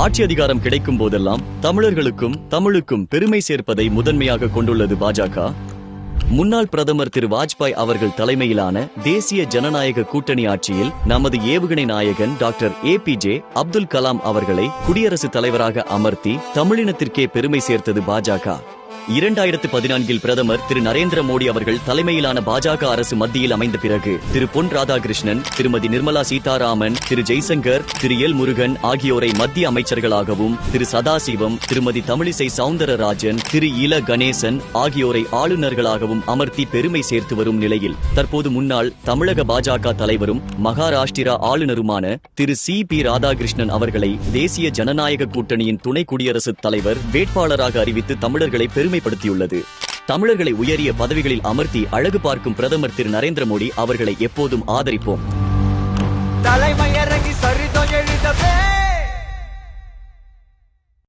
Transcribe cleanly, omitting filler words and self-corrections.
ஆட்சி அதிகாரம் கிடைக்கும் போதெல்லாம் தமிழர்களுக்கும் தமிழுக்கும் பெருமை சேர்ப்பதை முதன்மையாக கொண்டுள்ளது பாஜக. முன்னாள் பிரதமர் திரு வாஜ்பாய் அவர்கள் தலைமையிலான தேசிய ஜனநாயக கூட்டணி ஆட்சியில் நமது ஏவுகணை நாயகன் டாக்டர் APJ அப்துல் கலாம் அவர்களை குடியரசுத் தலைவராக அமர்த்தி தமிழினத்திற்கே பெருமை சேர்த்தது பாஜக. 2014 பிரதமர் திரு நரேந்திர மோடி அவர்கள் தலைமையிலான பாஜக அரசு மத்தியில் அமைந்த பிறகு திரு பொன் ராதாகிருஷ்ணன், திருமதி நிர்மலா சீதாராமன், திரு ஜெய்சங்கர், திரு எல் முருகன் ஆகியோரை மத்திய அமைச்சர்களாகவும், திரு சதாசிவம், திருமதி தமிழிசை சவுந்தரராஜன், திரு இல கணேசன் ஆகியோரை ஆளுநர்களாகவும் அமர்த்தி பெருமை சேர்த்து வரும் நிலையில் தற்போது முன்னாள் தமிழக பாஜக தலைவரும் மகாராஷ்டிரா ஆளுநருமான திரு CP ராதாகிருஷ்ணன் அவர்களை தேசிய ஜனநாயக கூட்டணியின் துணை குடியரசுத் தலைவர் வேட்பாளராக அறிவித்து தமிழர்களை பெருமைப்படுத்தியுள்ளது. தமிழர்களை உயரிய பதவிகளில் அமர்த்தி அழகு பார்க்கும் பிரதமர் திரு நரேந்திர மோடி அவர்களை எப்போதும் ஆதரிப்போம்.